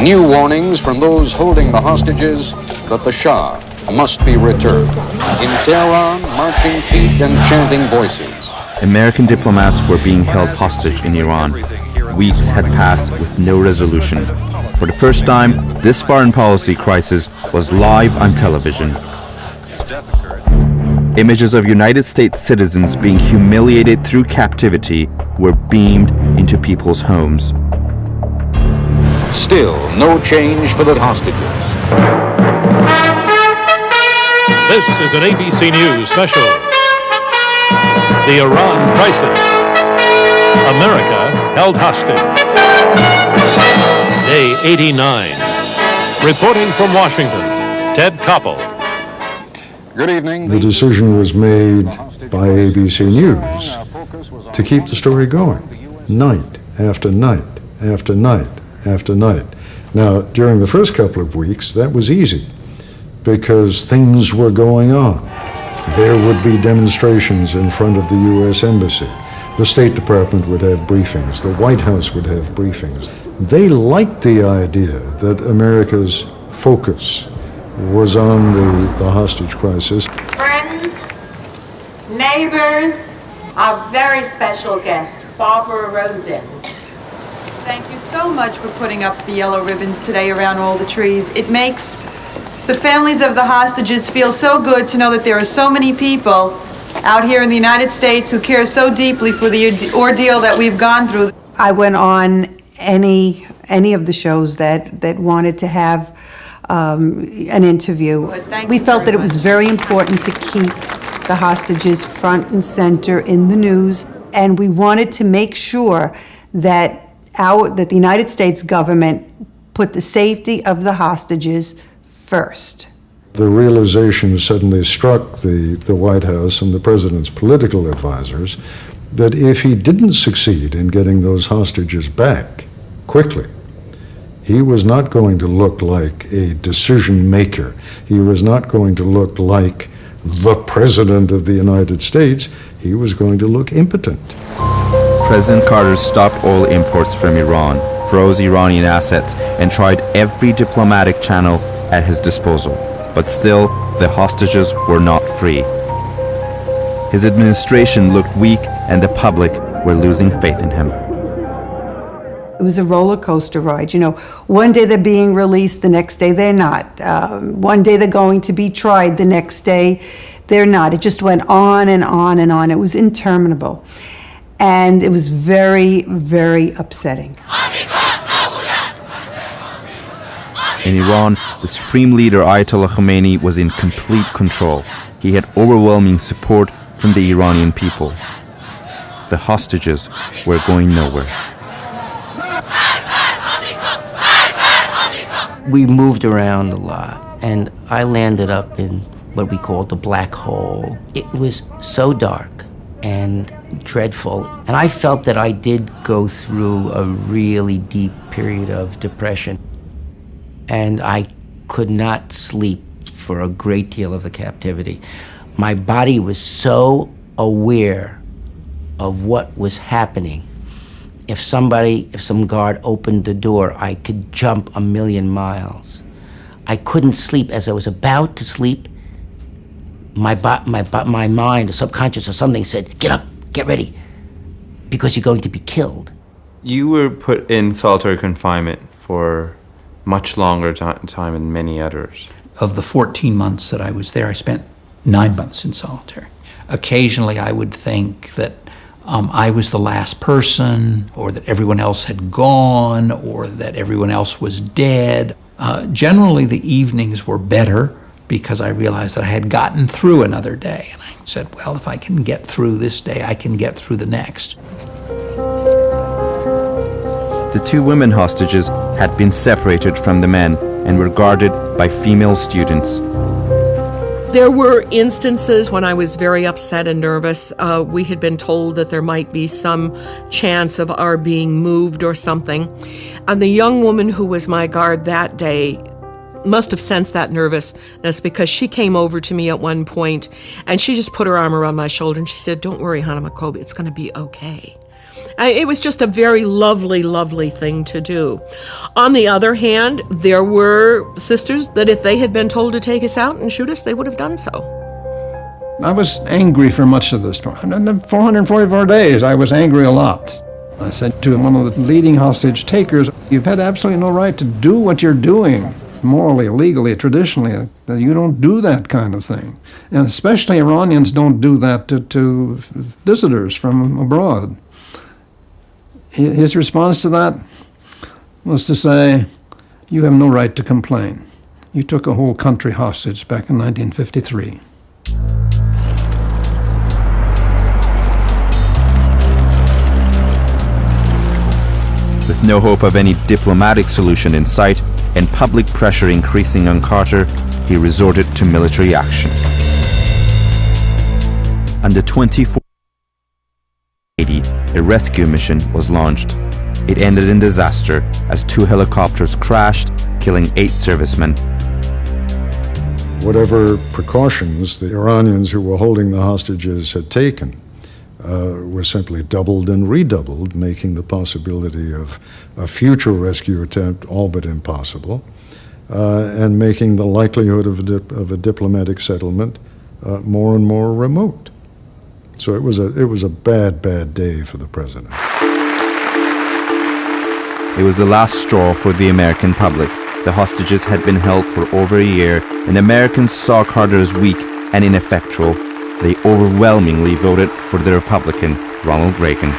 New warnings from those holding the hostages that the Shah must be returned. In Tehran, marching feet and chanting voices. American diplomats were being held hostage in Iran. Weeks had passed with no resolution. For the first time, this foreign policy crisis was live on television. Images of United States citizens being humiliated through captivity were beamed into people's homes. Still, no change for the hostages. This is an ABC News special. The Iran Crisis. America held hostage. Day 89. Reporting from Washington, Ted Koppel. Good evening. The decision was made by ABC News to keep the story going, night after night after night after night. Now, during the first couple of weeks, that was easy because things were going on. There would be demonstrations in front of the U.S. Embassy. The State Department would have briefings. The White House would have briefings. They liked the idea that America's focus was on the hostage crisis. Friends, neighbors, our very special guest, Barbara Rosen. Thank you so much for putting up the yellow ribbons today around all the trees. It makes the families of the hostages feel so good to know that there are so many people out here in the United States who care so deeply for the ordeal that we've gone through. I went on any of the shows that wanted to have an interview. We felt that it was very important to keep the hostages front and center in the news, and we wanted to make sure that the United States government put the safety of the hostages first. The realization suddenly struck the White House and the president's political advisors that if he didn't succeed in getting those hostages back quickly, he was not going to look like a decision maker. He was not going to look like the President of the United States. He was going to look impotent. President Carter stopped oil imports from Iran, froze Iranian assets, and tried every diplomatic channel at his disposal. But still, the hostages were not free. His administration looked weak, and the public were losing faith in him. It was a roller coaster ride. You know, one day they're being released, the next day they're not. One day they're going to be tried, the next day they're not. It just went on and on and on. It was interminable. And it was very, very upsetting. In Iran, the supreme leader Ayatollah Khomeini was in complete control. He had overwhelming support from the Iranian people. The hostages were going nowhere. We moved around a lot, and I landed up in what we called the black hole. It was so dark and dreadful, and I felt that I did go through a really deep period of depression, and I could not sleep for a great deal of the captivity. My body was so aware of what was happening. If some guard opened the door, I could jump 1,000,000 miles. I couldn't sleep. As I was about to sleep, my mind, or subconscious or something said, "Get up, get ready, because you're going to be killed." You were put in solitary confinement for much longer time than many others. Of the 14 months that I was there, I spent 9 months in solitary. Occasionally, I would think that I was the last person, or that everyone else had gone, or that everyone else was dead. Generally, the evenings were better because I realized that I had gotten through another day. And I said, well, if I can get through this day, I can get through the next. The 2 women hostages had been separated from the men and were guarded by female students. There were instances when I was very upset and nervous. We had been told that there might be some chance of our being moved or something. And the young woman who was my guard that day must have sensed that nervousness, because she came over to me at one point and she just put her arm around my shoulder and she said, "Don't worry, Hannah McCobe, it's going to be okay." It was just a very lovely, lovely thing to do. On the other hand, there were sisters that if they had been told to take us out and shoot us, they would have done so. I was angry for much of this time. In the 444 days, I was angry a lot. I said to one of the leading hostage takers, "You've had absolutely no right to do what you're doing, morally, legally, traditionally. You don't do that kind of thing. And especially Iranians don't do that to visitors from abroad." His response to that was to say, "You have no right to complain. You took a whole country hostage back in 1953. With no hope of any diplomatic solution in sight and public pressure increasing on Carter, he resorted to military action. On the 24th of April, a rescue mission was launched. It ended in disaster as 2 helicopters crashed, killing 8 servicemen. Whatever precautions the Iranians who were holding the hostages had taken was simply doubled and redoubled, making the possibility of a future rescue attempt all but impossible, and making the likelihood of a diplomatic settlement more and more remote. So it was a bad, bad day for the president. It was the last straw for the American public. The hostages had been held for over a year, and Americans saw Carter as weak and ineffectual. They overwhelmingly voted for the Republican Ronald Reagan.